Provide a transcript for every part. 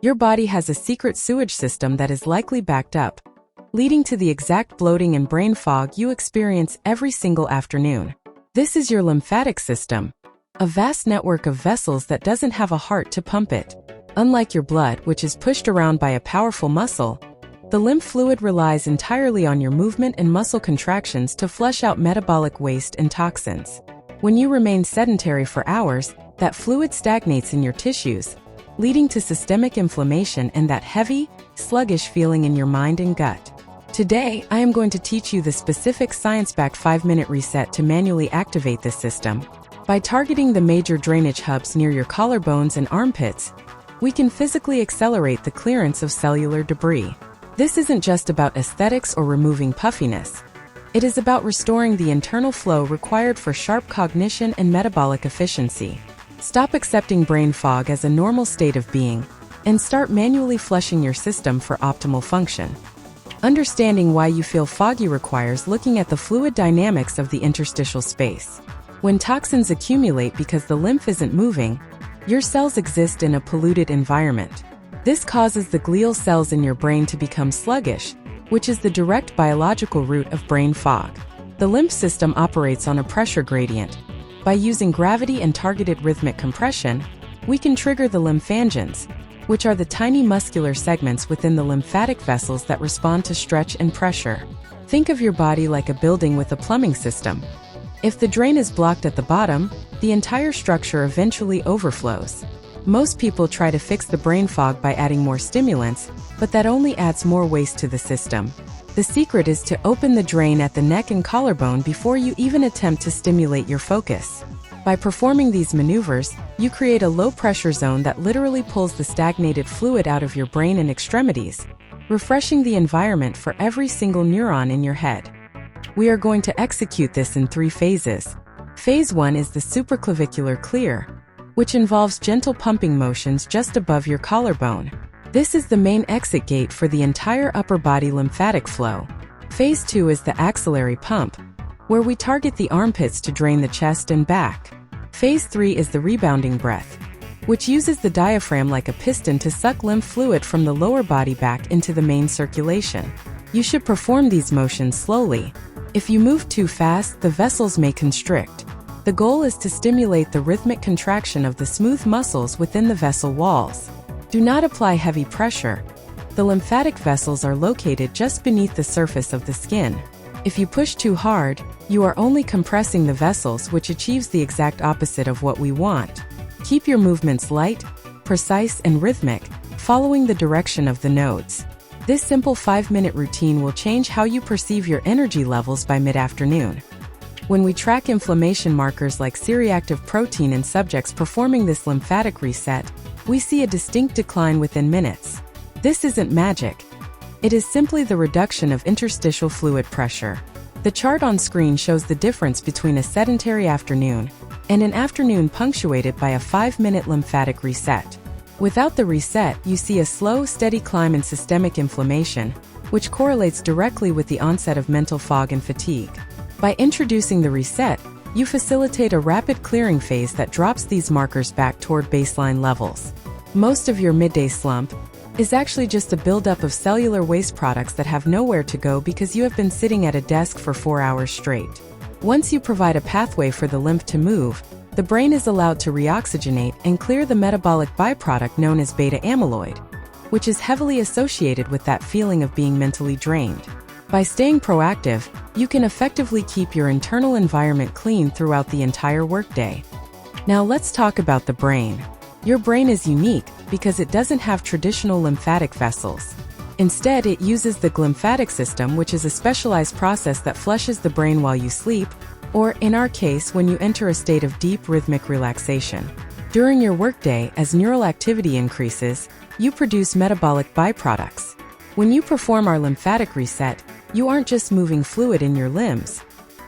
Your body has a secret sewage system that is likely backed up, leading to the exact bloating and brain fog you experience every single afternoon. This is your lymphatic system, a vast network of vessels that doesn't have a heart to pump it. Unlike your blood, which is pushed around by a powerful muscle, the lymph fluid relies entirely on your movement and muscle contractions to flush out metabolic waste and toxins. When you remain sedentary for hours, that fluid stagnates in your tissues, leading to systemic inflammation and that heavy, sluggish feeling in your mind and gut. Today, I am going to teach you the specific science-backed 5-minute reset to manually activate this system. By targeting the major drainage hubs near your collarbones and armpits, we can physically accelerate the clearance of cellular debris. This isn't just about aesthetics or removing puffiness. It is about restoring the internal flow required for sharp cognition and metabolic efficiency. Stop accepting brain fog as a normal state of being, and start manually flushing your system for optimal function. Understanding why you feel foggy requires looking at the fluid dynamics of the interstitial space. When toxins accumulate because the lymph isn't moving, your cells exist in a polluted environment. This causes the glial cells in your brain to become sluggish, which is the direct biological root of brain fog. The lymph system operates on a pressure gradient. By using gravity and targeted rhythmic compression, we can trigger the lymphangions, which are the tiny muscular segments within the lymphatic vessels that respond to stretch and pressure. Think of your body like a building with a plumbing system. If the drain is blocked at the bottom, the entire structure eventually overflows. Most people try to fix the brain fog by adding more stimulants, but that only adds more waste to the system. The secret is to open the drain at the neck and collarbone before you even attempt to stimulate your focus. By performing these maneuvers, you create a low-pressure zone that literally pulls the stagnated fluid out of your brain and extremities, refreshing the environment for every single neuron in your head. We are going to execute this in 3 phases. Phase 1 is the supraclavicular clear, which involves gentle pumping motions just above your collarbone. This is the main exit gate for the entire upper body lymphatic flow. Phase 2 is the axillary pump, where we target the armpits to drain the chest and back. Phase 3 is the rebounding breath, which uses the diaphragm like a piston to suck lymph fluid from the lower body back into the main circulation. You should perform these motions slowly. If you move too fast, the vessels may constrict. The goal is to stimulate the rhythmic contraction of the smooth muscles within the vessel walls. Do not apply heavy pressure. The lymphatic vessels are located just beneath the surface of the skin. If you push too hard, you are only compressing the vessels, which achieves the exact opposite of what we want. Keep your movements light, precise, and rhythmic, following the direction of the nodes. This simple 5-minute routine will change how you perceive your energy levels by mid-afternoon. When we track inflammation markers like C-reactive protein in subjects performing this lymphatic reset, we see a distinct decline within minutes. This isn't magic. It is simply the reduction of interstitial fluid pressure. The chart on screen shows the difference between a sedentary afternoon and an afternoon punctuated by a 5-minute lymphatic reset. Without the reset, you see a slow, steady climb in systemic inflammation, which correlates directly with the onset of mental fog and fatigue. By introducing the reset, you facilitate a rapid clearing phase that drops these markers back toward baseline levels. Most of your midday slump is actually just a buildup of cellular waste products that have nowhere to go because you have been sitting at a desk for 4 hours straight. Once you provide a pathway for the lymph to move, the brain is allowed to reoxygenate and clear the metabolic byproduct known as beta amyloid, which is heavily associated with that feeling of being mentally drained. By staying proactive, you can effectively keep your internal environment clean throughout the entire workday. Now let's talk about the brain. Your brain is unique because it doesn't have traditional lymphatic vessels. Instead, it uses the glymphatic system, which is a specialized process that flushes the brain while you sleep, or in our case, when you enter a state of deep rhythmic relaxation. During your workday, as neural activity increases, you produce metabolic byproducts. When you perform our lymphatic reset, you aren't just moving fluid in your limbs.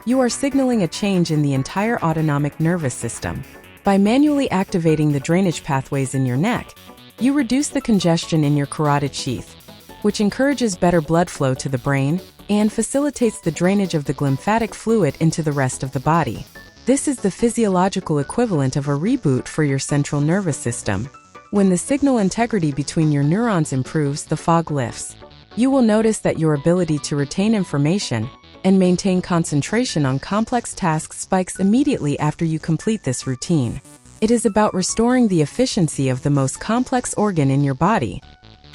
You are signaling a change in the entire autonomic nervous system. By manually activating the drainage pathways in your neck, you reduce the congestion in your carotid sheath, which encourages better blood flow to the brain and facilitates the drainage of the glymphatic fluid into the rest of the body. This is the physiological equivalent of a reboot for your central nervous system. When the signal integrity between your neurons improves, the fog lifts. You will notice that your ability to retain information and maintain concentration on complex tasks spikes immediately after you complete this routine. It is about restoring the efficiency of the most complex organ in your body.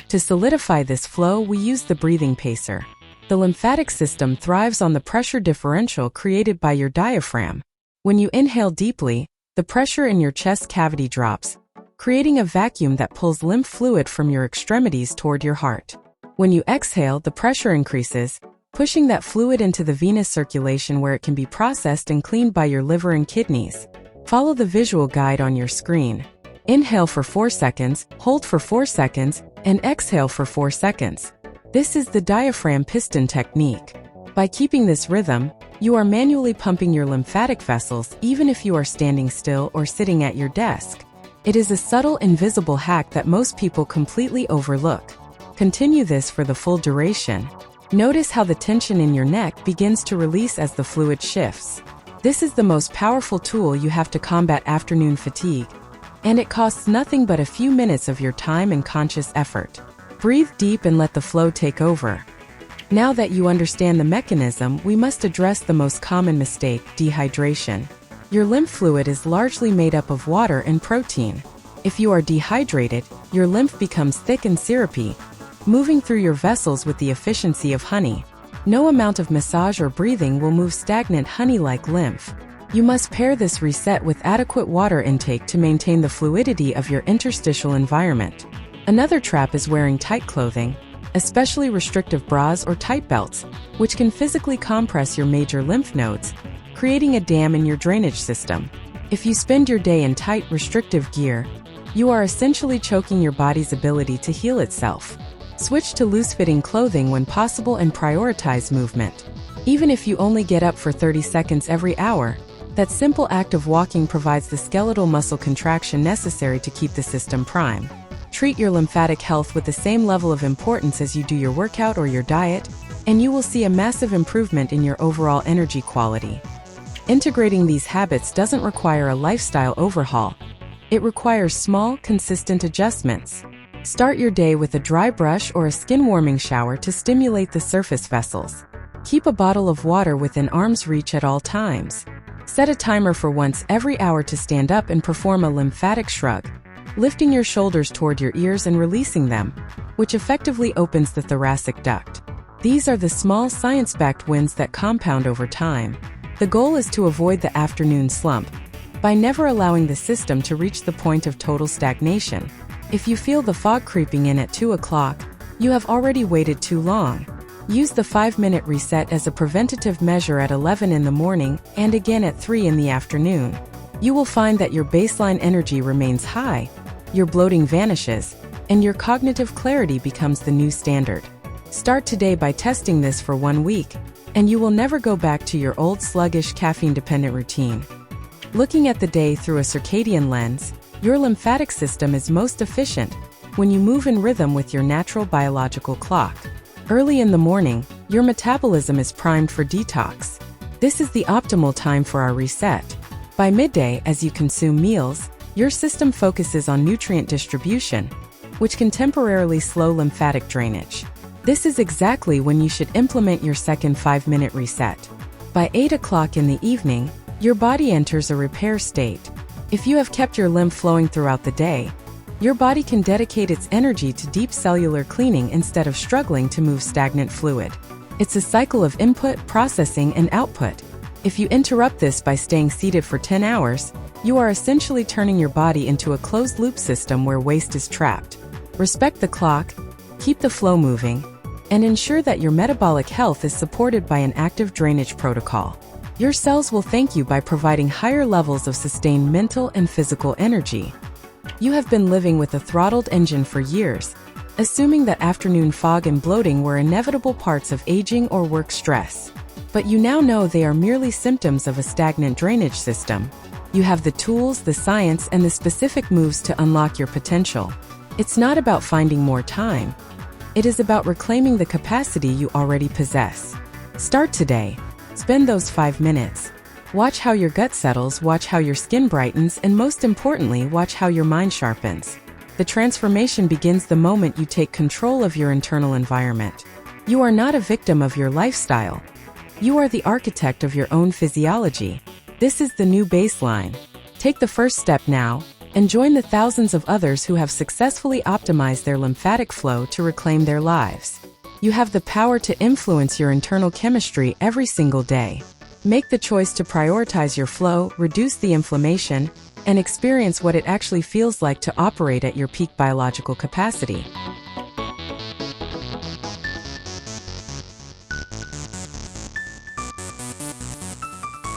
To solidify this flow, we use the breathing pacer. The lymphatic system thrives on the pressure differential created by your diaphragm. When you inhale deeply, the pressure in your chest cavity drops, creating a vacuum that pulls lymph fluid from your extremities toward your heart. When you exhale, the pressure increases, pushing that fluid into the venous circulation where it can be processed and cleaned by your liver and kidneys. Follow the visual guide on your screen. Inhale for 4 seconds, hold for 4 seconds, and exhale for 4 seconds. This is the diaphragm piston technique. By keeping this rhythm, you are manually pumping your lymphatic vessels even if you are standing still or sitting at your desk. It is a subtle, invisible hack that most people completely overlook. Continue this for the full duration. Notice how the tension in your neck begins to release as the fluid shifts. This is the most powerful tool you have to combat afternoon fatigue, and it costs nothing but a few minutes of your time and conscious effort. Breathe deep and let the flow take over. Now that you understand the mechanism, we must address the most common mistake: dehydration. Your lymph fluid is largely made up of water and protein. If you are dehydrated, your lymph becomes thick and syrupy, moving through your vessels with the efficiency of honey. No amount of massage or breathing will move stagnant honey-like lymph. You must pair this reset with adequate water intake to maintain the fluidity of your interstitial environment. Another trap is wearing tight clothing, especially restrictive bras or tight belts, which can physically compress your major lymph nodes, creating a dam in your drainage system. If you spend your day in tight, restrictive gear, you are essentially choking your body's ability to heal itself. Switch to loose-fitting clothing when possible and prioritize movement. Even if you only get up for 30 seconds every hour, that simple act of walking provides the skeletal muscle contraction necessary to keep the system prime. Treat your lymphatic health with the same level of importance as you do your workout or your diet, and you will see a massive improvement in your overall energy quality. Integrating these habits doesn't require a lifestyle overhaul. It requires small, consistent adjustments. Start your day with a dry brush or a skin-warming shower to stimulate the surface vessels. Keep a bottle of water within arm's reach at all times. Set a timer for once every hour to stand up and perform a lymphatic shrug, lifting your shoulders toward your ears and releasing them, which effectively opens the thoracic duct. These are the small, science-backed wins that compound over time. The goal is to avoid the afternoon slump by never allowing the system to reach the point of total stagnation. If you feel the fog creeping in at 2 o'clock, you have already waited too long. Use the 5-minute reset as a preventative measure at 11 in the morning and again at 3 in the afternoon. You will find that your baseline energy remains high, your bloating vanishes, and your cognitive clarity becomes the new standard. Start today by testing this for 1 week, and you will never go back to your old sluggish, caffeine-dependent routine. Looking at the day through a circadian lens, your lymphatic system is most efficient when you move in rhythm with your natural biological clock. Early in the morning, your metabolism is primed for detox. This is the optimal time for our reset. By midday, as you consume meals, your system focuses on nutrient distribution, which can temporarily slow lymphatic drainage. This is exactly when you should implement your second 5-minute reset. By 8 o'clock in the evening, your body enters a repair state. If you have kept your lymph flowing throughout the day, your body can dedicate its energy to deep cellular cleaning instead of struggling to move stagnant fluid. It's a cycle of input, processing, and output. If you interrupt this by staying seated for 10 hours, you are essentially turning your body into a closed-loop system where waste is trapped. Respect the clock, keep the flow moving, and ensure that your metabolic health is supported by an active drainage protocol. Your cells will thank you by providing higher levels of sustained mental and physical energy. You have been living with a throttled engine for years, assuming that afternoon fog and bloating were inevitable parts of aging or work stress. But you now know they are merely symptoms of a stagnant drainage system. You have the tools, the science, and the specific moves to unlock your potential. It's not about finding more time. It is about reclaiming the capacity you already possess. Start today. Spend those 5 minutes. Watch how your gut settles, watch how your skin brightens, and most importantly, watch how your mind sharpens. The transformation begins the moment you take control of your internal environment. You are not a victim of your lifestyle. You are the architect of your own physiology. This is the new baseline. Take the first step now, and join the thousands of others who have successfully optimized their lymphatic flow to reclaim their lives. You have the power to influence your internal chemistry every single day. Make the choice to prioritize your flow, reduce the inflammation, and experience what it actually feels like to operate at your peak biological capacity.